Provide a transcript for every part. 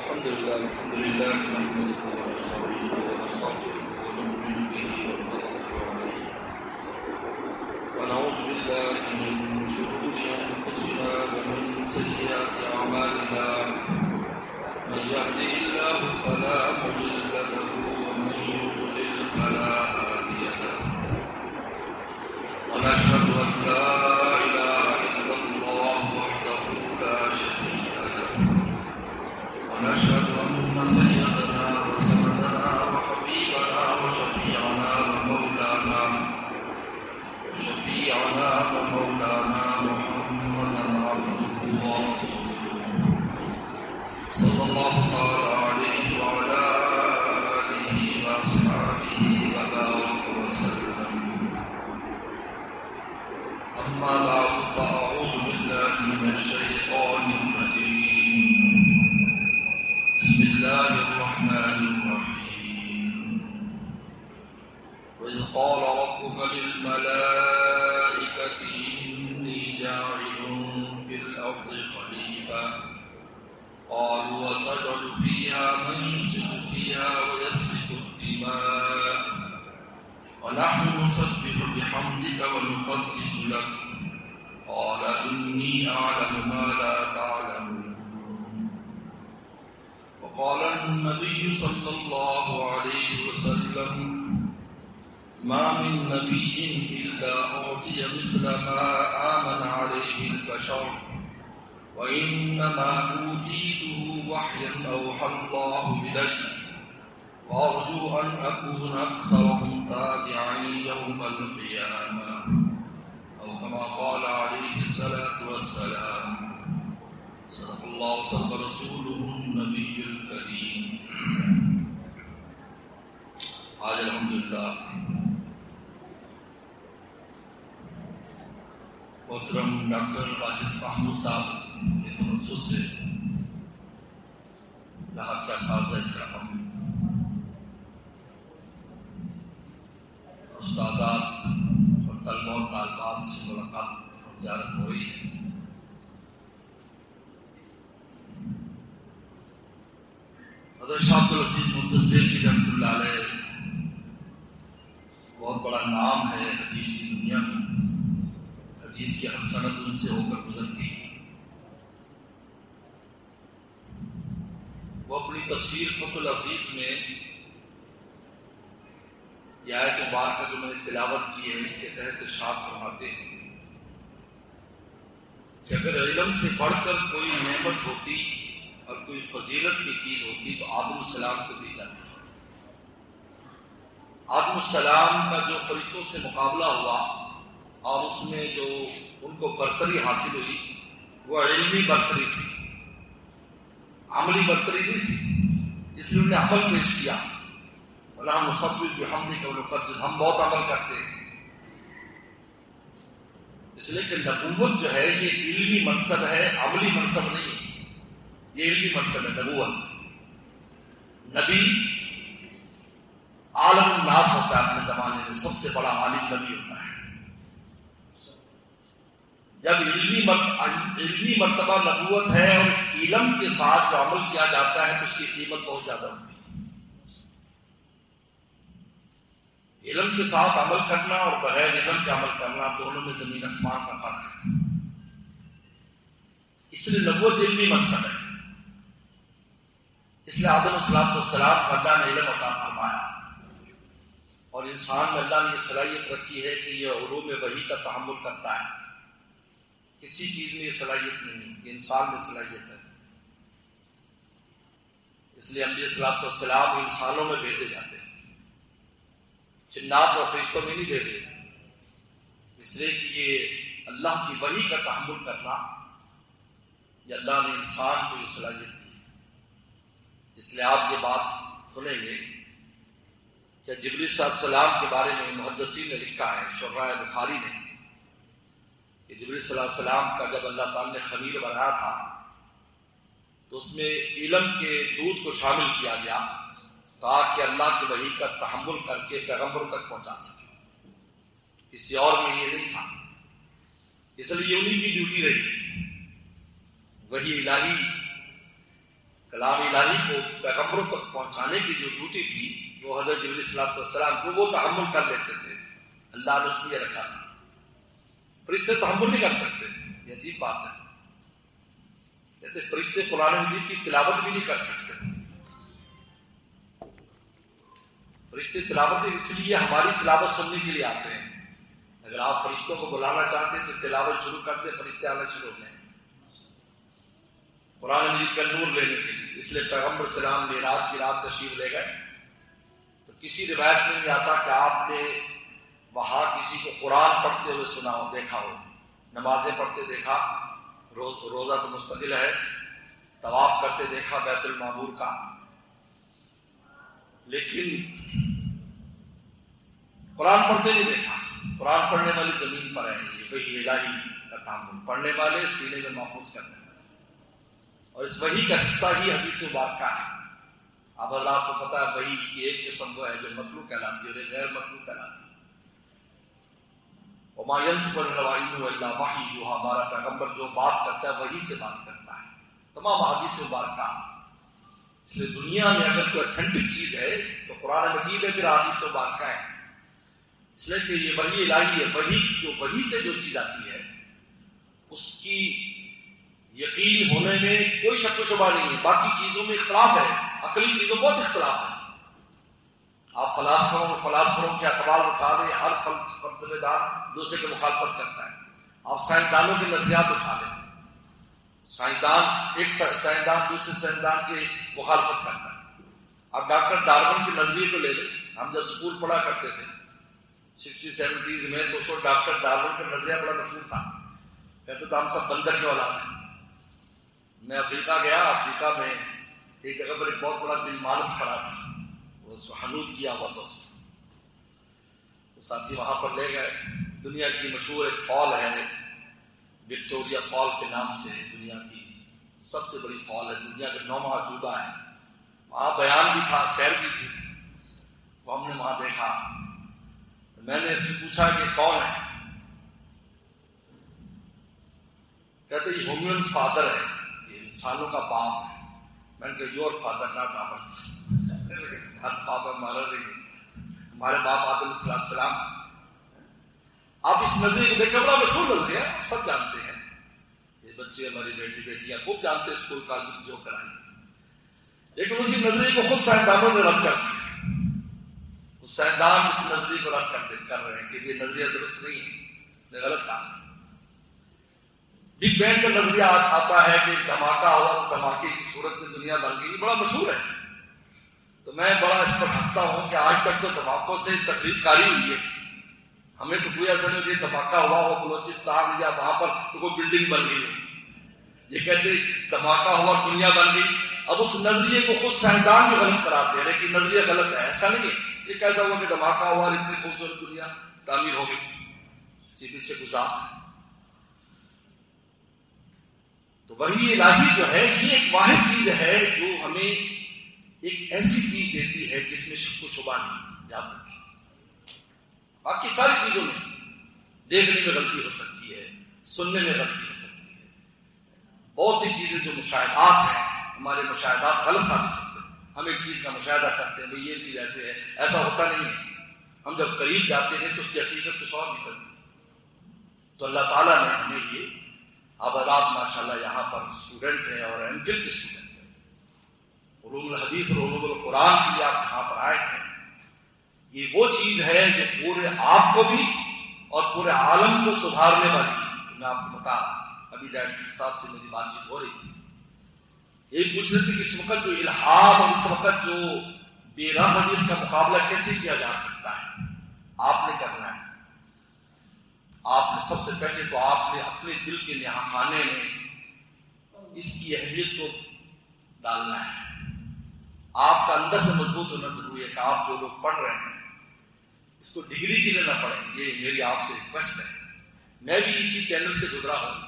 الحمد لله نحمده ونستعينه ونستغفره ونؤمن به ونتوكل عليه ونعوذ بالله من شرور أنفسنا ومن سيئات أعمالنا من يهده الله فلا مضل له ومن يضلل فلا هادي له ونشهد أن لا إله إلا الله وحده لا شريك له ونشهد أن سيدنا وسندنا وحبيبنا وشفيعنا ومولانا محمدا عبده ورسوله صلى الله تعالى عليه وعلى آله وأصحابه وبارك وسلم. أما بعد فأعوذ بالله من الشيطان الرجيم. بسم الله الرحمن الرحيم. وإذ قال ربك للملائكة إني جاعل في الأرض خليفة قالوا وتجعل فيها من يفسد فيها ويسفك الدماء ونحن نسبح بحمدك ونقدس لك قال إني أعلم ما لا تعلمون. وقال النبي صلى الله عليه وسلم ما من نبي إلا أعطي مثل ما آمن عليه البشر وإنما أوتيته وحيا أوحى الله إلي فأرجو أن أكون أكثرهم تابعا يوم القيامة أو كما قال عليه الصلاة والسلام. صدق الله وصدق رسوله النبي الكريم. آج الحمدللہ محترم ڈاکٹر واجد محمود صاحب کے توسط سے یہاں کا اساتذہ کرام، استادات اور طلبہ و طالبات سے ملاقات اور زیارت ہوئی. حضرت شاہ عبدالعزیز منتصر کی رحمۃ اللہ علیہ بہت بڑا نام ہے حدیث کی دنیا میں. حدیث کی ہر سند ان سے ہو کر گزرتی. وہ اپنی تفسیر فتح العزیز میں یہ آیت مبارکہ جو میں نے تلاوت کی ہے اس کے تحت ارشاد فرماتے ہیں کہ اگر علم سے بڑھ کر کوئی نعمت ہوتی اور کوئی فضیلت کی چیز ہوتی تو آدم السلام کو دی جاتی. آدم السلام کا جو فرشتوں سے مقابلہ ہوا اور اس میں جو ان کو برتری حاصل ہوئی وہ علمی برتری تھی، عملی برتری نہیں تھی. اس لیے انہوں نے عمل پیش کیا. وَنَحْنُ نُسَبِّحُ بِحَمْدِكَ وَنُقَدِّسُ، ہم بہت عمل کرتے ہیں. اس لیے کہ نبوت جو ہے یہ علمی منصب ہے، عملی منصب نہیں. یہ علمی منصب ہے نبوت. نبی عالم الناس ہوتا ہے اپنے زمانے میں، سب سے بڑا عالم نبی ہوتا ہے. جب علمی مرتبہ نبوت ہے اور علم کے ساتھ جو عمل کیا جاتا ہے تو اس کی قیمت بہت زیادہ ہوتی ہے. علم کے ساتھ عمل کرنا اور بغیر علم کے عمل کرنا دونوں میں زمین آسمان کا فرق ہے. اس لیے نبوت علمی منصب ہے. اس لیے آدم السلام کو اللہ نے علم عطا فرمایا اور انسان میں اللہ نے یہ صلاحیت رکھی ہے کہ یہ علوم وحی کا تحمل کرتا ہے. کسی چیز میں یہ صلاحیت نہیں ہے، یہ انسان میں صلاحیت ہے. اس لیے انبیاء صلاۃ والسلام انسانوں میں بھیجے جاتے ہیں، جنات اور فرشتوں میں نہیں بھیجے. اس لیے کہ یہ اللہ کی وحی کا تحمل کرنا یہ اللہ نے انسان کو یہ صلاحیت دی. اس لیے آپ یہ بات سنیں گے کہ جبریل صلی اللہ علیہ وسلم کے بارے میں محدثین نے لکھا ہے، شراح بخاری نے، کہ جبریل صلی اللہ علیہ وسلم کا جب اللہ تعالیٰ نے خمیر بنایا تھا تو اس میں علم کے دودھ کو شامل کیا گیا تاکہ اللہ کی وحی کا تحمل کر کے پیغمبروں تک پہنچا سکے. کسی اور میں یہ نہیں تھا. اس لیے انہی کی ڈیوٹی رہی. وحی الہی کلام الہی کو پیغمبروں تک پہنچانے کی جو ڈیوٹی تھی وہ حضرت جبریل صلی اللہ علیہ وسلم کو وہ تحمل کر لیتے تھے. اللہ نے اس میں یہ رکھا تھا. فرشتے تحمل نہیں کر سکتے. یہ عجیب بات ہے. کہتے فرشتے قرآن مجید کی تلاوت بھی نہیں کر سکتے. فرشتے تلاوت اس لیے ہماری تلاوت سننے کے لیے آتے ہیں. اگر آپ فرشتوں کو بلانا چاہتے ہیں تو تلاوت شروع کر دیں, فرشتے آنا شروع ہو جائیں قرآن مجید کا نور لینے کے لیے. اس لیے پیغمبر سلام معراج کی رات تشریف لے گئے تو کسی روایت میں نہیں آتا کہ آپ نے وہاں کسی کو قرآن پڑھتے ہوئے سنا ہو, دیکھا ہو, نمازیں پڑھتے دیکھا, روزہ تو مستقل ہے, طواف کرتے دیکھا بیت المعمور کا, لیکن قرآن پڑھتے نہیں دیکھا. قرآن پڑھنے والی زمین پر ہے, یہ وحی الہی کا تعامل, پڑھنے والے سینے میں محفوظ کرنے والے, اور اس وحی کا حصہ ہی حدیث مبارکہ ہے. اب اگر آپ کو پتا ہے وحی کی ایک قسم وہ ہے جو مطلوع کہلاتی ہے اور ایک غیر مطلوع کہلاتی ہے. وما ينطق عن الهوى الا وحی یوحی, ہمارا پیغمبر جو بات کرتا ہے وحی سے بات کرتا ہے. تمام حدیث مبارکہ. اس لیے دنیا میں اگر کوئی اتھینٹک چیز ہے تو قرآن مجید ہے, پھر حدیث مبارکہ ہے. اس لیے کہ یہ وحی الہی ہے. وحی سے جو چیز آتی ہے اس کی یقین ہونے میں کوئی شک و شبہ نہیں ہے. باقی چیزوں میں اختلاف ہے, عقلی چیزوں میں بہت اختلاف ہے. آپ فلاسفروں کے اقوال اٹھا لیں, ہر فلسفہ دان دوسرے کی مخالفت کرتا ہے. آپ سائنسدانوں کے نظریات اٹھا لیں, ایک سائنسدان دوسرے سائنسدان کی مخالفت کرتا ہے. اب ڈاکٹر ڈارون کے نظریے کو لے لیں. ہم جب اسکول پڑھا کرتے تھے 60-70s میں, تو اس وقت ڈاکٹر ڈارون کا نظریہ بڑا مشہور تھا. کہتے تو ہم سب بندر کے اولاد ہیں. میں افریقہ گیا, افریقہ میں ایک جگہ پر ایک بہت بڑا بل مانس کھڑا تھا, اس کو حنوط کیا ہوا تھا. اس کو تو ساتھی وہاں پر لے گئے. دنیا کی مشہور ایک فال ہے وکٹوریا فال کے نام سے, دنیا کی سب سے بڑی فال ہے, دنیا کا 9واں عجوبہ ہے. وہاں بیان بھی تھا, سیر بھی تھی. وہ ہم نے وہاں دیکھا. تو میں نے اس سے پوچھا کہ کون ہے؟ کہتے یہ ہیومنز فادر ہے, یہ انسانوں کا باپ ہے. میں نے کہا یور فادر ناٹ آورز. ہر باپ ہمارا نہیں, ہمارے باپ آدم صلی اللہ علیہ السلام. آپ اس نظریے کو دیکھیں, بڑا مشہور نظریہ, آپ سب جانتے ہیں. یہ بچے ہماری بیٹیاں خوب جانتے ہیں اسکول کالج سے جو کرائیں. لیکن اسی نظریے کو خود سائنسدانوں نے رد کر دیا. اس سائنسدان اس نظریے کو رد کر رہے ہیں کہ یہ نظریہ درست نہیں ہے, نے غلط کہا. بگ بینگ کا نظریہ آتا ہے کہ دھماکہ ہوا تو دھماکے کی صورت میں دنیا بن گئی, بڑا مشہور ہے. تو میں بڑا اس پر ہنستا ہوں کہ آج تک تو دھماکوں سے تخریب کاری ہوئی ہے. ہمیں تو کوئی ایسا نہیں کہ دھماکہ ہوا ہو بلوچستان یا وہاں پر تو کوئی بلڈنگ بن گئی ہو. یہ کہتے دھماکہ ہوا دنیا بن گئی. اب اس نظریے کو خود سائنسدان بھی غلط قرار دے رہے کہ نظریہ غلط ہے. ایسا نہیں ہے. یہ کیسا ہوا کہ دھماکہ ہوا اور اتنی خوبصورت دنیا تعمیر ہو گئی؟ اس کے پیچھے گزار ہے. تو وحی الہی جو ہے یہ ایک واحد چیز ہے جو ہمیں ایک ایسی چیز دیتی ہے جس میں شک و شبہ نہیں. یاد رکھیں, باقی ساری چیزوں میں دیکھنے میں غلطی ہو سکتی ہے, سننے میں غلطی ہو سکتی ہے. بہت سی چیزیں جو مشاہدات ہیں, ہمارے مشاہدات غلط ثابت ہوتے ہیں. ہم ایک چیز کا مشاہدہ کرتے ہیں, بھئی یہ چیز ایسے ہے, ایسا ہوتا نہیں ہے. ہم جب قریب جاتے ہیں تو اس کی حقیقت کچھ اور نکلتی ہے. تو اللہ تعالیٰ نے ہمیں یہ, اب آپ ماشاءاللہ یہاں پر اسٹوڈنٹ ہیں اور ایم فل کے اسٹوڈنٹ ہیں, علوم الحدیث اور علوم القرآن کے لیے آپ یہاں پر آئے ہیں. یہ وہ چیز ہے جو پورے آپ کو بھی اور پورے عالم کو سدھارنے والی ہے. میں آپ کو بتا رہا ہوں, ابھی ڈائریکٹر صاحب سے میری بات چیت ہو رہی تھی. یہ پوچھ رہے تھے کہ اس وقت جو الہام اور اس وقت جو بے راہ روی, اس کا مقابلہ کیسے کیا جا سکتا ہے؟ آپ نے کرنا ہے. آپ نے سب سے پہلے تو آپ نے اپنے دل کے نہا خانے میں اس کی اہمیت کو ڈالنا ہے. آپ کا اندر سے مضبوط ہونا ضروری ہے کہ آپ جو لوگ پڑھ رہے ہیں اس کو ڈگری کے لیے نہ پڑھیں. یہ میری آپ سے ریکویسٹ ہے. میں بھی اسی چینل سے گزرا ہوں.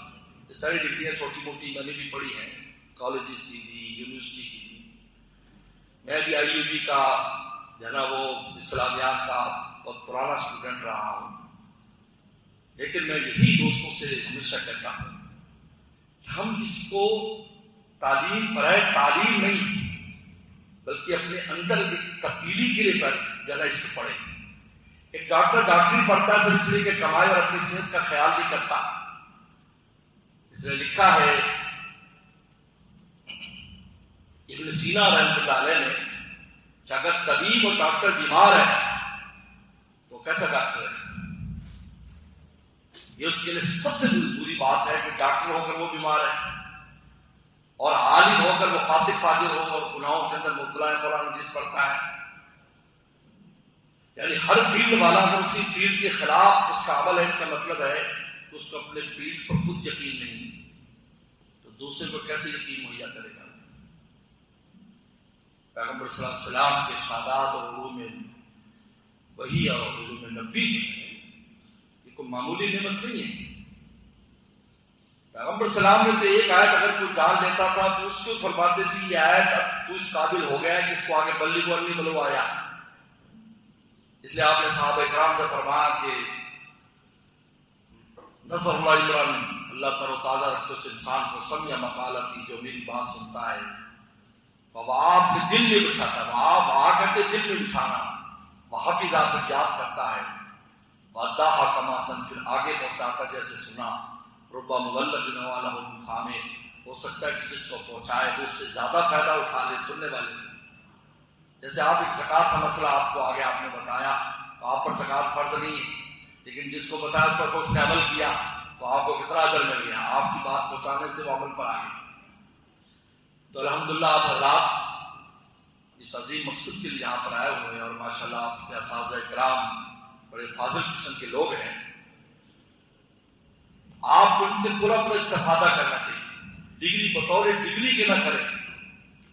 یہ ساری ڈگریاں چھوٹی موٹی میں نے بھی پڑھی ہیں, کالجز کی بھی, یونیورسٹی کی بھی. میں بھی آئی یو بی کا جو ہے نا وہ اسلامیات کا بہت پرانا اسٹوڈنٹ رہا ہوں. لیکن میں یہی دوستوں سے ہمیشہ کہتا ہوں کہ ہم اس کو تعلیم برائے تعلیم نہیں بلکہ اپنے اندر ایک تبدیلی کے لیے جو ہے نا اس کو پڑھے. ایک ڈاکٹر ڈاکٹری پڑھتا ہے صرف اس لیے کہ کمائے اور اپنی صحت کا خیال نہیں کرتا. اس نے لکھا ہے ابن سینا رحمۃ اللہ علیہ نے کہ اگر طبیب اور ڈاکٹر بیمار ہے تو کیسا ڈاکٹر ہے؟ یہ اس کے لیے سب سے بری بات ہے کہ ڈاکٹر ہو کر وہ بیمار ہے اور عالم ہو کر وہ فاسق فاجر ہو اور گناہوں کے اندر مبتلا ہے، قرآن حدیث پڑھتا ہے. یعنی ہر فیلڈ والا اگر اسی فیلڈ کے خلاف اس کا عمل ہے، اس کا مطلب ہے کہ اس کو اپنے فیلڈ پر خود یقین نہیں تو دوسرے کو کیسے یقین مہیا کرے گا؟ پیغمبر صلی اللہ علیہ وسلم کے ارشادات اور علوم وحی اور علوم نبوی جو ہے یہ کوئی معمولی نعمت نہیں ہے. پیغمبر صلی اللہ علیہ وسلم نے تو ایک آیت اگر کوئی جان لیتا تھا تو اس کو فرماتے تھے یہ آیت اب تو اس قابل ہو گیا کہ اس کو آگے بلغوا عنی ولو آیا. اس لیے آپ نے صحابہ کرام سے فرمایا کہ نصر اللہ عمران، اللہ تر و تازہ رکھے اس انسان کو سمجھا مقالتی جو میری بات سنتا ہے. فوا اپنے دل میں بٹھاتا، وہاں کہتے دل میں بٹھانا، وحافظہ پہ یاد کرتا ہے، وَدَّاحَ كَمَا سَن پھر آگے پہنچاتا جیسے سنا. ربا مغلب نوالہ سامع ہو سکتا ہے کہ جس کو پہنچائے وہ اس سے زیادہ فائدہ اٹھا لے سننے والے سے. جیسے آپ ایک زکوٰۃ کا مسئلہ آپ کو آگے آپ نے بتایا تو آپ پر زکوٰۃ فرض نہیں ہے، لیکن جس کو بتایا اس پر اس نے عمل کیا تو آپ کو کتنا اجر مل گیا، آپ کی بات پہنچانے سے وہ عمل پر آ گئی. تو الحمدللہ آپ حضرات اس عظیم مقصد کے لیے یہاں پر آئے ہوئے ہیں اور ماشاءاللہ آپ کے اساتذہ کرام بڑے فاضل قسم کے لوگ ہیں. آپ کو ان سے پورا استفادہ کرنا چاہیے. ڈگری بطور ڈگری کے نہ کریں،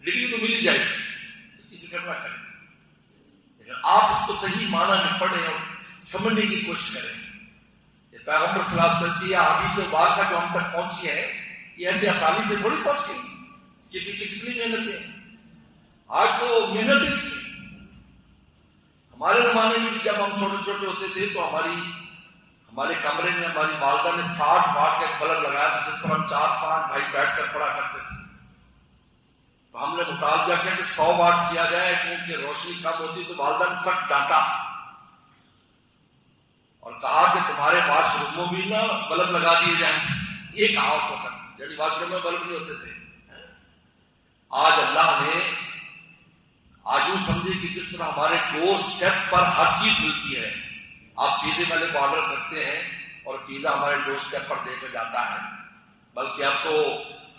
ڈگری تو مل ہی جائے گی، اس کی فکر نہ کریں، لیکن آپ اس کو صحیح معنی میں پڑھیں اور سمجھنے کی کوشش کریں. یہ پیغمبر صلی اللہ علیہ وسلم کی حدیث مبارکہ جو ہم تک پہنچی ہے یہ ایسے آسانی سے تھوڑی پہنچ گئی، اس کے پیچھے کتنی محنتیں ہیں. آج تو محنت ہی نہیں. ہمارے زمانے میں بھی جب ہم چھوٹے چھوٹے ہوتے تھے تو ہمارے کمرے میں ہماری والدہ نے 60 واٹ کا ایک بلب لگایا تھا جس پر ہم 4-5 بھائی بیٹھ کر پڑھا کرتے تھے. تو ہم نے مطالبہ کیا کہ 100 واٹ کیا جائے کیونکہ روشنی کم ہوتی تو والدہ نے سخت ڈانٹا اور کہا کہ تمہارے واش روموں بھی نا بلب لگا دیے جائیں. یہ کہا اس وقت، یعنی واش روم میں بلب نہیں ہوتے تھے. آج اللہ نے آج یوں سمجھے کہ جس طرح ہمارے ڈور سٹیپ پر ہر چیز ملتی ہے. آپ پیزے والے کو آرڈر کرتے ہیں اور پیزا ہمارے ڈور سٹیپ پر دے کے جاتا ہے، بلکہ اب تو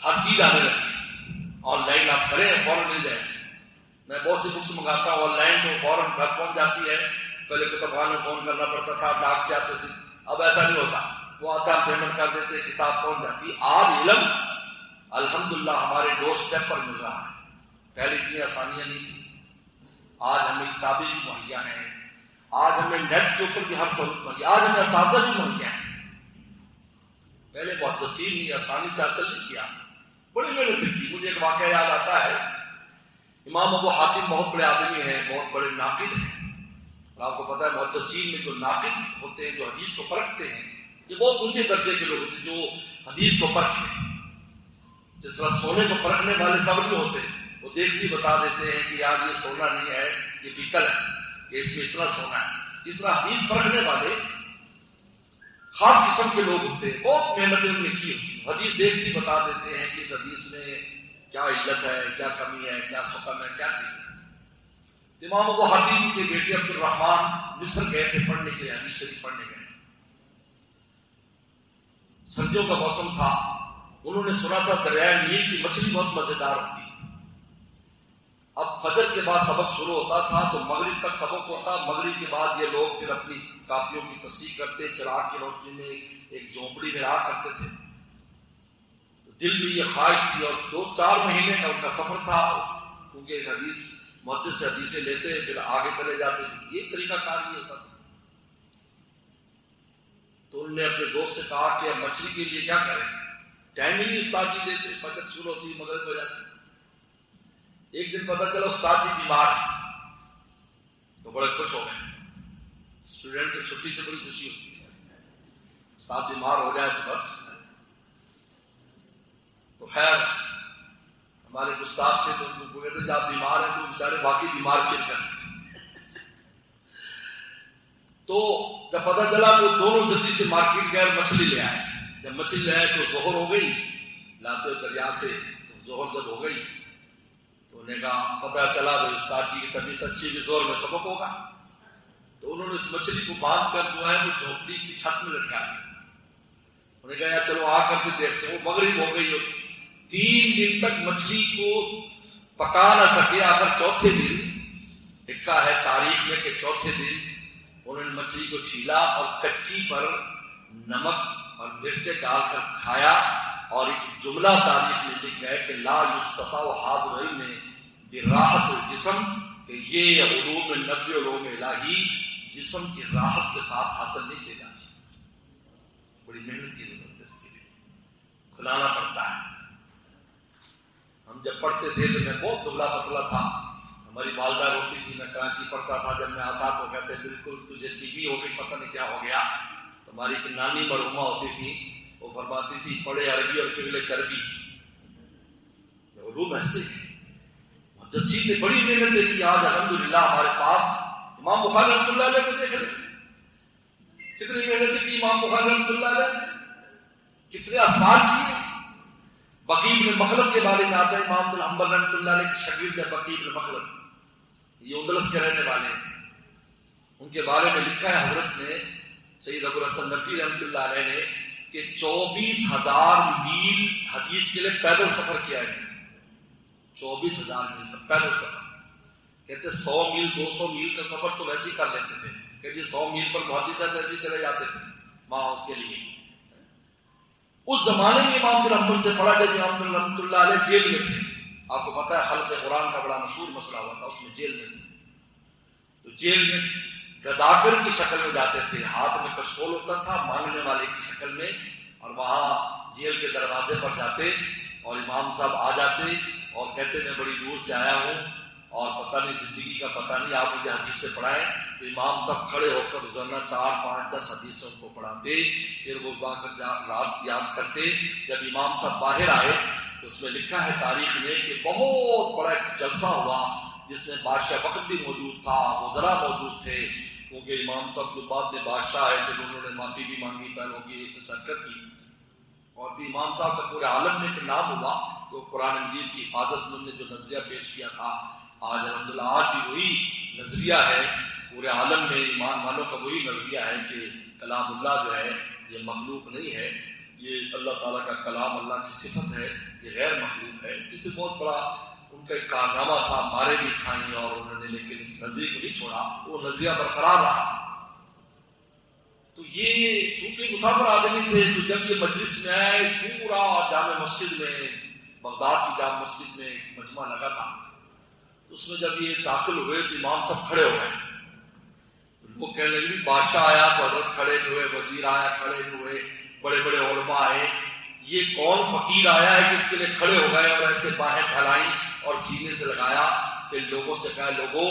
ہر چیز آنے لگی ہے. آن لائن آپ کریں فوراً مل جائے گی. میں بہت سی بکس منگاتا ہوں آن لائن تو فوراً گھر پہنچ جاتی ہے. پہلے کتابخانے میں فون کرنا پڑتا تھا، ڈاک سے آتے تھے، اب ایسا نہیں ہوتا. وہ آتا ہے پیمنٹ کر دیتے، کتاب پہنچ جاتی. آج علم الحمدللہ ہمارے ڈور سٹیپ پر مل رہا ہے. پہلے اتنی آسانیاں نہیں تھی. آج ہمیں کتابیں بھی مہیا ہیں، آج ہمیں نیٹ کے اوپر بھی ہر سہولت مہیا، آج ہمیں اساتذہ بھی مہیا ہیں. پہلے محدثین نے آسانی سے حاصل نہیں کیا، بڑی محنت کی. مجھے ایک واقعہ یاد آتا ہے. امام ابو حاتم بہت بڑے آدمی ہیں، بہت بڑے ناقد ہیں، اور آپ کو پتا ہے محدثین میں جو ناقد ہوتے ہیں، جو حدیث کو پرکھتے ہیں، یہ بہت اونچے درجے کے لوگ ہوتے ہیں جو حدیث کو پرکھیں. جس طرح سونے کو پرکھنے والے سب نہیں ہوتے، وہ دیکھتے بتا دیتے ہیں کہ یار یہ سونا نہیں ہے، یہ پیتل ہے، یہ اس میں اتنا سونا ہے. اس طرح حدیث پرکھنے والے خاص قسم کے لوگ ہوتے ہیں، بہت محنتیں انہوں نے کی ہوتی ہیں. حدیث دیکھتی بتا دیتے ہیں کہ اس حدیث میں کیا علت ہے، کیا کمی ہے، کیا سقم ہے، کیا چیز ہے. امام ابو حاتم کے بیٹے عبد الرحمن مصر گئے تھے پڑھنے کے لیے، حدیث شریف پڑھنے گئے. سردیوں کا موسم تھا. انہوں نے سنا تھا دریائے نیل کی مچھلی بہت مزیدار ہوتی ہے. اب فجر کے بعد سبق شروع ہوتا تھا تو مغرب تک سبق ہوتا. مغرب کے بعد یہ لوگ پھر اپنی کاپیوں کی تصحیح کرتے، چراغ کی روشنی میں ایک جھونپڑی میں رہا کرتے تھے. دل میں یہ خواہش تھی اور 2-4 مہینے کا ان کا سفر تھا، کیونکہ ایک حدیث محدث سے حدیثیں لیتے پھر آگے چلے جاتے. یہ طریقہ کار یہ ہوتا تھا. تو انہوں نے اپنے دوست سے کہا کہ اب مچھلی کے لیے کیا کریں، ٹائم ہی نہیں استاد جی دیتے، فجر شروع ہوتی مغرب ہو جاتی. ایک دن پتہ چلا استاد جی بیمار ہیں تو بڑے خوش ہو گئے. اسٹوڈنٹ کو چھٹی سے بڑی خوشی ہوتی ہے، استاد بیمار ہو جائے تو بس. تو خیر ہمارے استاد تھے تو ان کو کہتے جب آپ بیمار ہیں تو بیچارے واقعی بیمار فیل کرتے تھے. تو جب پتہ چلا تو دونوں جلدی سے مارکیٹ گئے اور مچھلی لے آئے. جب مچھلی لے آئے تو ظہر ہو گئی, لاتے ہوئے دریا سے. تو ظہر جب ہو گئی تو انہیں کہا پتہ چلا بھائی استاد جی کی طبیعت اچھی بھی ظہر میں سبق ہوگا. تو انہوں نے اس مچھلی کو باندھ کر جو ہے وہ جھونپڑی کی چھت میں لٹکا دیا. انہوں نے کہا یار چلو آ کر کے دیکھتے ہیں. وہ مغرب ہو گئی اور 3 دن تک مچھلی کو پکا نہ سکے. آخر چوتھے دن لکھا ہے تاریخ میں کہ چوتھے دن انہوں نے مچھلی کو چھیلا اور کچی پر نمک اور مرچیں ڈال کر کھایا. اور ایک جملہ تاریخ میں لکھ گیا کہ لا یستطاع حاضرین میں براحت الجسم, کہ یہ علوم نبوی علوم الہی جسم کی راحت کے ساتھ حاصل نہیں کیا جا سکتا. بڑی محنت کی ضرورت ہے اس کے لیے, کھلانا پڑتا ہے. ہم جب پڑھتے تھے تو میں بہت دبلا پتلا تھا. ہماری والدہ روتی تھی, میں کراچی پڑھتا تھا. جب میں آتا تو کہتے بالکل تجھے ٹی بی ہو گئی, پتہ نہیں کیا ہو گیا. ہماری ایک نانی مرحومہ ہوتی تھی, وہ فرماتی تھی پڑھے عربی اور پگھلے چربی. علوم ایسے ہیں. محدثین نے بڑی محنتیں کی. آج الحمدللہ ہمارے پاس امام بخاری رحمۃ اللہ علیہ کو دیکھ لیں, کتنی محنتیں کی امام بخاری رحمۃ اللہ علیہ نے, کتنے اسمار کیے. بقی بن مخلد کے بارے میں آتا ہے, امام بن حنبل رحمۃ اللہ علیہ کے شاگرد ہے بقی بن مخلد, یہ اندلس کے رہنے والے ہیں. ان کے بارے میں لکھا ہے حضرت نے, سید ابو الحسن ندوی رحمۃ اللہ علیہ نے, کہ 24,000 میل حدیث کے لیے پیدل سفر کیا ہے. 24,000 میل کا پیدل سفر. کہتے 100 میل 200 میل کا سفر تو ویسے ہی کر لیتے تھے, کہ جی 100 میل پر محدثات ایسے ہی چلے جاتے تھے وہاں اس کے لیے. اس زمانے میں امام بن حنبل سے پڑھا جب امام بن رحمۃ اللہ علیہ جیل میں تھے. آپ کو پتا ہے خلق قرآن کا بڑا مشہور مسئلہ ہوا تھا, اس میں جیل میں تھے. تو جیل میں گداکر کی شکل میں جاتے تھے, ہاتھ میں کشکول ہوتا تھا مانگنے والے کی شکل میں, اور وہاں جیل کے دروازے پر جاتے اور امام صاحب آ جاتے اور کہتے میں بڑی دور سے آیا ہوں اور پتہ نہیں زندگی کا پتہ نہیں, آپ مجھے حدیث سے پڑھائیں. تو امام صاحب کھڑے ہو کر روزانہ 4 5 10 حدیثیں ان کو پڑھاتے. پھر وہ رات یاد کرتے. جب امام صاحب باہر آئے تو اس میں لکھا ہے تاریخ میں کہ بہت بڑا ایک جلسہ ہوا جس میں بادشاہ وقت بھی موجود تھا, وزراء موجود تھے, کیونکہ امام صاحب جو بعد میں بادشاہ آئے تو انہوں نے معافی بھی مانگی, پہلوں کی شرکت کی. اور بھی امام صاحب کا پورے عالم میں ایک نام ہوا تو قرآن مجید کی حفاظت میں انہوں نے جو نظریہ پیش کیا تھا, آج الحمدللہ آج بھی وہی نظریہ ہے پورے عالم میں. ایمان والوں کا وہی نظریہ ہے کہ کلام اللہ جو ہے یہ مخلوق نہیں ہے, یہ اللہ تعالیٰ کا کلام اللہ کی صفت ہے, یہ غیر مخلوق ہے. اس سے بہت بڑا ان کا ایک کارنامہ تھا, مارے بھی کھائیں اور انہوں نے لیکن اس نظریے کو نہیں چھوڑا, وہ نظریہ برقرار رہا. تو یہ چونکہ مسافر آدمی تھے تو جب یہ مجلس میں آئے, پورا جامع مسجد میں, بغداد کی جامع مسجد میں مجمع لگا تھا, تو اس میں جب یہ داخل ہوئے تو امام صاحب کھڑے ہو گئے. لوگ کہنے لگے بادشاہ آیا تو حضرت کھڑے نہیں ہوئے, وزیر آیا کھڑے نہیں ہوئے, بڑے بڑے علماء آئے, یہ کون فقیر آیا ہے کہ اس کے لیے کھڑے ہو گئے اور ایسے باہیں پھیلائیں اور سینے سے لگایا. پھر لوگوں سے کہا لوگوں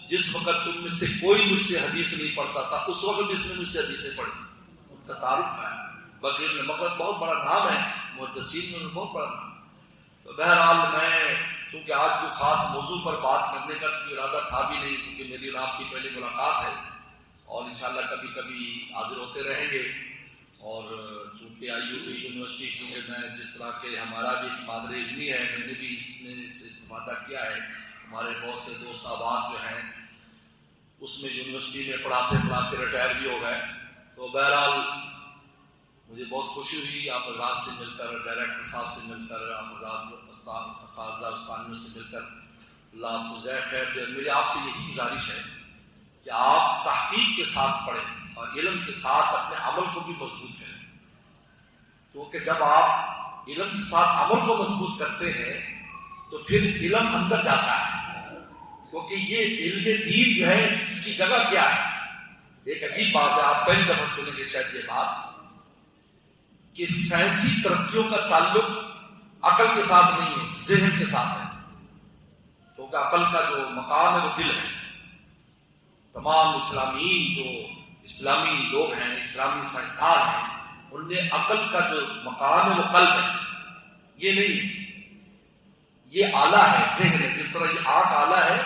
جس وقت تم میں سے کوئی مجھ سے حدیث نہیں پڑھتا تھا اس وقت بھی اس نے مجھ سے حدیثیں پڑھی. ان کا تعارف کیا ہے. بقی بن مخلد بہت بڑا نام ہے, محدثین میں بہت بڑا نام. تو بہرحال میں چونکہ آج کوئی خاص موضوع پر بات کرنے کا تو ارادہ تھا بھی نہیں, کیونکہ میری اور آپ کی پہلی ملاقات ہے اور انشاءاللہ کبھی کبھی حاضر ہوتے رہیں گے. اور چونکہ یونیورسٹی چونکہ میں جس طرح کے ہمارا بھی ایک مادر علمی ہے, میں نے بھی اس میں سے استفادہ کیا ہے. ہمارے بہت سے دوست احباب جو ہیں اس میں یونیورسٹی میں پڑھاتے پڑھاتے ریٹائر بھی ہو گئے. تو بہرحال مجھے بہت خوشی ہوئی آپ حضرات سے مل کر, ڈائریکٹر صاحب سے مل کر, آپ اساتذہ استادیوں سے مل کر. اللہ آپ کو جزائے خیر دے. میری آپ سے یہی گزارش ہے کہ آپ تحقیق کے ساتھ پڑھیں اور علم کے ساتھ اپنے عمل کو بھی مضبوط کریں, کیونکہ جب آپ علم کے ساتھ عمل کو مضبوط کرتے ہیں تو پھر علم اندر جاتا ہے. کیونکہ یہ علم دین جو ہے اس کی جگہ کیا ہے. ایک عجیب بات ہے, آپ پہلی دفعہ سنیں گے شاید یہ بات, کہ سائنسی ترقیوں کا تعلق عقل کے ساتھ نہیں ہے, ذہن کے ساتھ ہے. کیونکہ عقل کا جو مقام ہے وہ دل ہے. تمام اسلامین جو اسلامی لوگ ہیں, اسلامی سائنسدان ہیں, ان نے عقل کا جو مقام ہے وہ قلب ہے, یہ نہیں ہے. یہ آلہ ہے، ذہن ہے، جس طرح یہ آنکھ آلہ ہے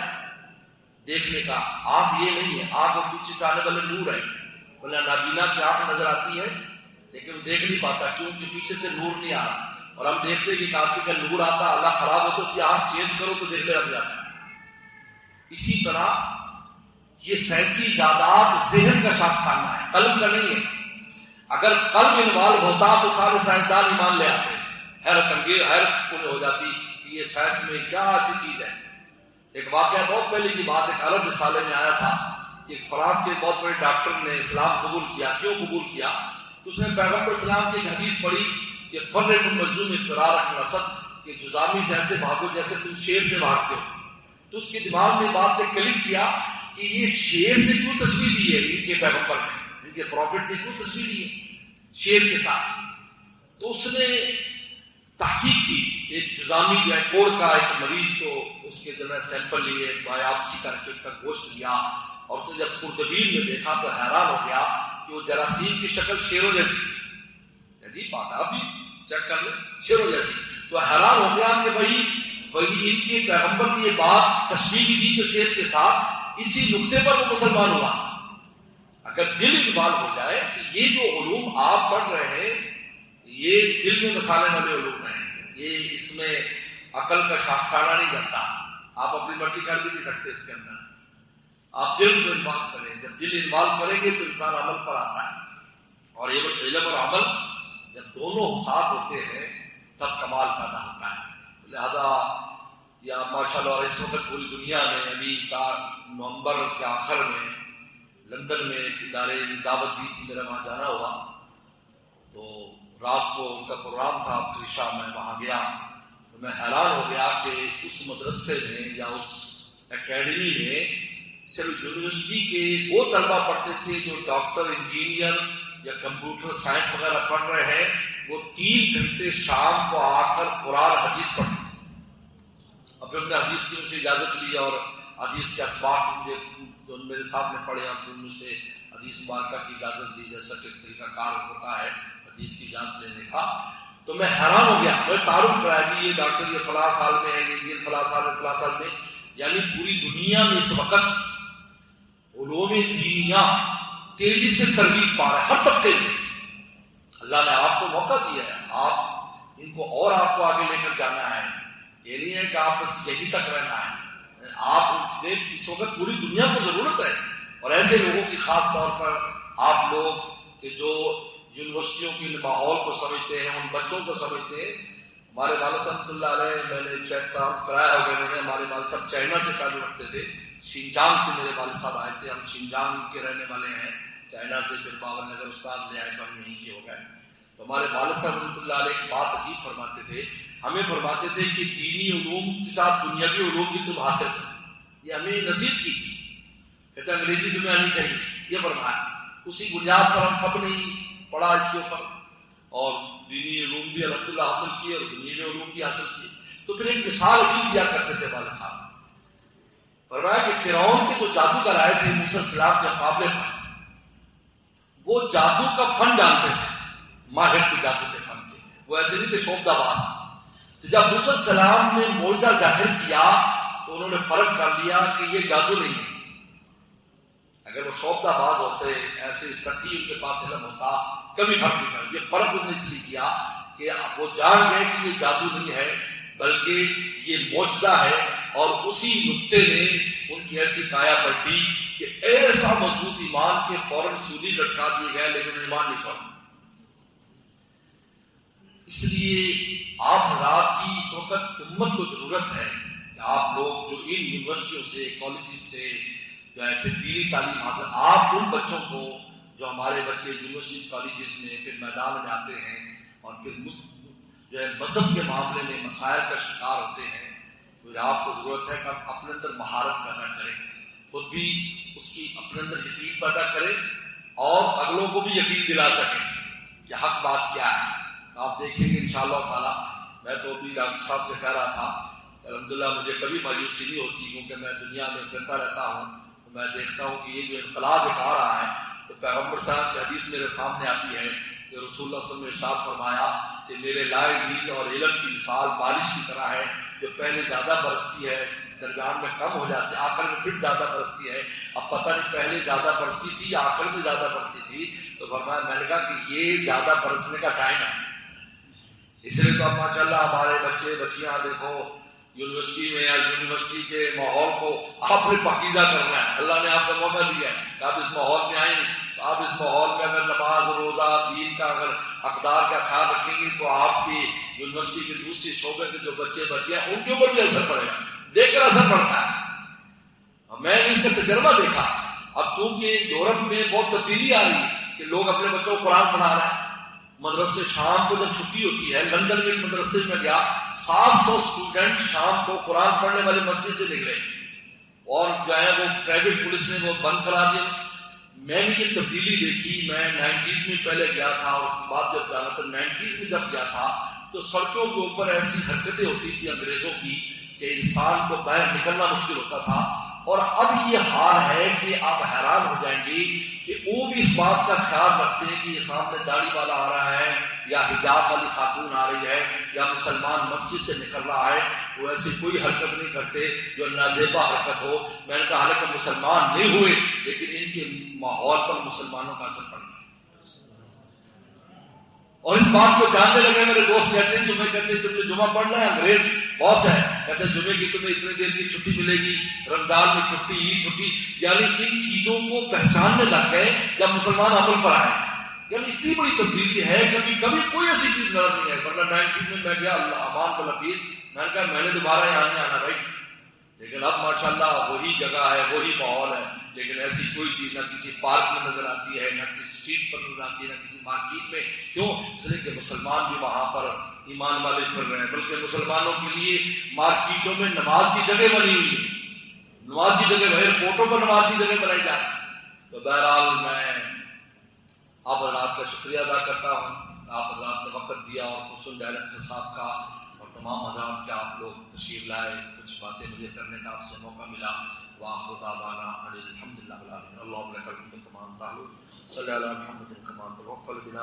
دیکھنے کا، آنکھ یہ نہیں ہے، آنکھ اور پیچھے سے آنے والے نور ہے، ورنہ نابینا کی آنکھ نظر آتی ہے لیکن وہ دیکھ نہیں پاتا کیونکہ پیچھے سے نور نہیں آ رہا. اور ہم دیکھتے ہیں کہ ایک آدمی کا نور آتا، اللہ خراب ہو تو کہ آنکھ چینج کرو تو دیکھنے لگ جاتا ہے. اسی طرح یہ سائنسی ایجادات ذہن کا شاخسانہ ہے، قلب کا نہیں ہے. اگر قلب انوالو ہوتا تو سارے سائنسدان ایمان لے آتے. حیرت انگیز، حیرت انہیں ہو جاتی کہ یہ سائنس میں کیا ایسی چیز ہے. ایک واقعہ بہت پہلے کی بات، ایک عرب رسالے میں آیا تھا کہ فرانس کے بہت بڑے ڈاکٹر نے اسلام قبول کیا. کیوں قبول کیا؟ اس نے پیغمبر اسلام کی ایک حدیث پڑھی کہ فرق المجنون فرارق من الاسد، کہ جزامی سے ایسے بھاگو جیسے تم شیر سے بھاگتے ہو. تو اس کے دماغ میں بات نے کلک کیا کہ یہ شیر سے کیوں تشبیہ دی ہے ان کے پیغمبر نے، ان کے پروفٹ نے کیوں تشبیہ دی ہے شیر کے ساتھ. تو اس نے تحقیق کی، ایک جزامی جو ہے کوڑ کا ایک مریض کو اس کے جو ہے سیمپل لیے، بایوپسی کر کے اس کا گوشت لیا، اور اس نے جب خوردبین میں دیکھا تو حیران ہو گیا کہ وہ جراثیم کی شکل شیروں جیسی تھی. عجیب بات ہے، آپ بھی چیک کر لیں، شیروں جیسی. تو حیران ہو گیا کہ وہی ان کے پیغمبر نے یہ بات تشبیہ کی دی تو شیر کے ساتھ، اسی نقطے پر وہ مسلمان ہوا. اگر دل انوالو ہو جائے تو یہ جو علوم آپ پڑھ رہے ہیں یہ دل میں بسانے والے علوم ہیں. یہ اس میں عقل کا شاخسانہ نہیں کرتا، آپ اپنی مرضی کر بھی نہیں سکتے اس کے اندر. آپ دل کو انوالو کریں، جب دل انوالو کریں گے تو انسان عمل پر آتا ہے. اور علم اور عمل جب دونوں ساتھ ہوتے ہیں تب کمال پیدا ہوتا ہے. لہذا یا ماشاءاللہ اس وقت پوری دنیا میں ابھی 4 نومبر کے آخر میں لندن میں ایک ادارے نے دعوت دی تھی، میرا وہاں جانا ہوا. تو رات کو ان کا پروگرام تھا افطر عشاء، میں وہاں گیا تو میں حیران ہو گیا کہ اس مدرسے میں یا اس اکیڈمی میں صرف یونیورسٹی کے وہ طلبہ پڑھتے تھے جو ڈاکٹر، انجینئر یا کمپیوٹر سائنس وغیرہ پڑھ رہے ہیں. وہ 3 گھنٹے شام کو آ کر قرآن حدیث پڑھتے تھے. اور پھر اپنے حدیث کی ان سے اجازت لی اور حدیث کے اسباق مجھے جو میرے سامنے پڑھے اور پھر مجھ سے حدیث مبارکہ کی اجازت لی، جیسا کہ طریقہ کار ہوتا ہے حدیث کی جانچ لینے کا. تو میں حیران ہو گیا. میں تعارف کرایا جی یہ ڈاکٹر یہ فلاں سال میں ہے، یہ انجینئر فلاں سال میں، فلاں سال میں. یعنی پوری دنیا میں اس وقت علوم دینیہ تیزی سے ترویج پا رہے ہیں ہر طبقے میں. اللہ نے آپ کو موقع دیا ہے، آپ ان کو اور آپ کو آگے لے کر جانا ہے. یہ نہیں ہے کہ آپ بس یہیں تک رہنا ہے. آپ نے اس وقت پوری دنیا کو ضرورت ہے، اور ایسے لوگوں کی خاص طور پر آپ لوگ کہ جو یونیورسٹیوں کے ماحول کو سمجھتے ہیں، ان بچوں کو سمجھتے ہیں. ہمارے والد صاحب رحمۃ اللہ علیہ، میں نے تعارف کرایا ہوگا انہوں نے، ہمارے والد صاحب چائنا سے تعلق رکھتے تھے. شینجانگ سے میرے والد صاحب آئے تھے، ہم شینجانگ کے رہنے والے ہیں. چائنا سے پھر باور نگر استاد لے آئے تو ہم یہیں کے ہو گئے. تو ہمارے والد صاحب رحمۃ اللہ علیہ ایک بات عجیب فرماتے تھے، ہمیں فرماتے تھے کہ دینی علوم کے ساتھ دنیاوی علوم بھی تم حاصل کرو. یہ ہمیں نصیحت کی تھی. کہتے انگریزی تمہیں آنی چاہیے، یہ فرمایا. اسی بنیاد پر ہم سب نے پڑھا اس کے اوپر، اور دینی علوم بھی الحمدللہ حاصل کیے اور دنیاوی علوم بھی حاصل کیے. تو پھر ایک مثال عجیب دیا کرتے تھے والد صاحب. فرمایا کہ فرعون کے جو جادوگر آئے تھے موسیٰ علیہ السلام کے مقابلے پر، وہ جادو کا فن جانتے تھے، ماہر کے جادو کے فن کے، وہ ایسے نہیں تھے شوبدہ باز. تو جب موسیٰ علیہ السلام نے معجزہ ظاہر کیا تو انہوں نے فرق کر لیا کہ یہ جادو نہیں ہے. اگر وہ شوبدہ باز ہوتے، ایسے سخی ان کے پاس علم ہوتا، کبھی فرق نہیں کرا. یہ فرق انہوں نے اس لیے کیا کہ وہ جان گئے کہ یہ جادو نہیں ہے بلکہ یہ معجزہ ہے. اور اسی نقطے نے ان کی ایسی کایا پلٹی کہ ایسا مضبوط ایمان کے فوراً سودی لٹکا دیے گئے، لیکن ایمان نہیں چھوڑا. اس لیے آپ حضرات کی اس وقت امت کو ضرورت ہے کہ آپ لوگ جو ان یونیورسٹیوں سے، کالجز سے جو ہے پھر دینی تعلیم حاصل، آپ ان بچوں کو جو ہمارے بچے یونیورسٹیز کالجز میں پھر میدان میں آتے ہیں اور پھر جو ہے مذہب کے معاملے میں مسائل کا شکار ہوتے ہیں، تو آپ کو ضرورت ہے کہ آپ اپنے اندر مہارت پیدا کریں، خود بھی اس کی اپنے اندر یقین پیدا کریں اور اگلوں کو بھی یقین دلا سکیں کہ حق بات کیا ہے. آپ دیکھیں گے انشاءاللہ تعالی. میں تو ابھی ڈاکٹر صاحب سے کہہ رہا تھا الحمدللہ مجھے کبھی مایوسی نہیں ہوتی، کیونکہ میں دنیا میں پھرتا رہتا ہوں تو میں دیکھتا ہوں کہ یہ جو انقلاب ایک آ رہا ہے تو پیغمبر صاحب کی حدیث میرے سامنے آتی ہے کہ رسول اللہ صلی اللہ علیہ وسلم نے ارشاد فرمایا کہ میرے لائے دین اور علم کی مثال بارش کی طرح ہے جو پہلے زیادہ برستی ہے، درمیان میں کم ہو جاتی ہے، آخر میں پھر زیادہ برستی ہے۔ اب پتہ نہیں پہلے زیادہ برسی تھی یا آخر میں زیادہ برسی تھی، تو فرمایا میں نے کہا کہ یہ زیادہ برسنے کا ٹائم ہے۔ اس لیے تو اب ماشاءاللہ ہمارے بچے بچیاں دیکھو یونیورسٹی میں یا یونیورسٹی کے ماحول کو آپ نے پاکیزہ کرنا ہے، اللہ نے آپ کو موقع دیا ہے کہ آپ اس ماحول میں آئیں، تو آپ اس ماحول میں اگر نماز روزہ دین کا اگر اقدار کا خیال رکھیں گے تو آپ کی یونیورسٹی کے دوسری شعبے کے جو بچے بچیاں ان کے اوپر بھی اثر پڑے گا، دیکھ کر اثر پڑتا ہے۔ میں نے اس کا تجربہ دیکھا۔ اب چونکہ یورپ میں بہت تبدیلی آ رہی ہے کہ لوگ اپنے بچوں کو قرآن پڑھا رہے ہیں، مدرسے شام کو جب چھٹی ہوتی ہے، لندن میں ایک مدرسے میں گیا، 700 اسٹوڈنٹ شام کو قرآن پڑھنے والے مسجد سے نکلے اور جو ہے وہ ٹریفک پولیس نے وہ بند کرا دیا۔ میں نے یہ تبدیلی دیکھی، میں 90s میں پہلے گیا تھا اور اس کے بعد جب جانا تھا 90s میں جب گیا تھا تو سڑکوں کے اوپر ایسی حرکتیں ہوتی تھی انگریزوں کی کہ انسان کو باہر نکلنا مشکل ہوتا تھا، اور اب یہ حال ہے کہ آپ حیران ہو جائیں گے کہ وہ بھی اس بات کا خیال رکھتے ہیں کہ یہ سامنے داڑھی والا آ رہا ہے یا حجاب والی خاتون آ رہی ہے یا مسلمان مسجد سے نکل رہا ہے، وہ ایسی کوئی حرکت نہیں کرتے جو نازیبا حرکت ہو۔ میں نے کہا حالانکہ مسلمان نہیں ہوئے لیکن ان کے ماحول پر مسلمانوں کا اثر پڑتا ہے، اور اس بات کو جاننے لگے۔ میرے دوست کہتے ہیں جمعے کہتے ہیں تم نے جمعہ پڑھنا ہے، انگریز باس ہے، کہتے ہیں جمعے کی تمہیں اتنے دیر کی چھٹی ملے گی، رمضان میں چھٹی، عید چھٹی، یعنی ان چیزوں کو پہچاننے لگ گئے جب مسلمان عمل پر آئے۔ یعنی اتنی بڑی تبدیلی ہے، کبھی کوئی ایسی چیز نظر نہیں ہے۔ ورنہ 90 میں گیا اللہ امان بالحفیظ، میں نے کہا میں نے دوبارہ یہاں نہیں آنا بھائی، لیکن اب ماشاءاللہ وہی جگہ ہے، وہی ماحول ہے، لیکن ایسی کوئی چیز نہ کسی پارک میں نظر آتی ہے، نہ کسی اسٹریٹ پر نظر آتی ہے، نہ کسی مارکیٹ میں۔ کیوں؟ اس لیے کہ مسلمان بھی وہاں پر ایمان والے پھر رہے ہیں، بلکہ مسلمانوں کے لیے مارکیٹوں میں نماز کی جگہ بنی ہوئی ہے، نماز کی جگہ ایئرپورٹوں پر نماز کی جگہ بنائی جا رہی ہے۔ تو بہرحال میں آپ حضرات کا شکریہ ادا کرتا ہوں، آپ حضرات نے وقت دیا، اور حسن ڈائریکٹر صاحب کا اور تمام حضرات کے آپ لوگ تشریف لائے، کچھ باتیں مجھے کرنے کا آپ سے موقع ملا۔ وآخر دعوانا ان الحمد للہ رب العالمین۔ اللہم لک الحمد کما انت اہل، صلی علی محمد کما انت وفل بنا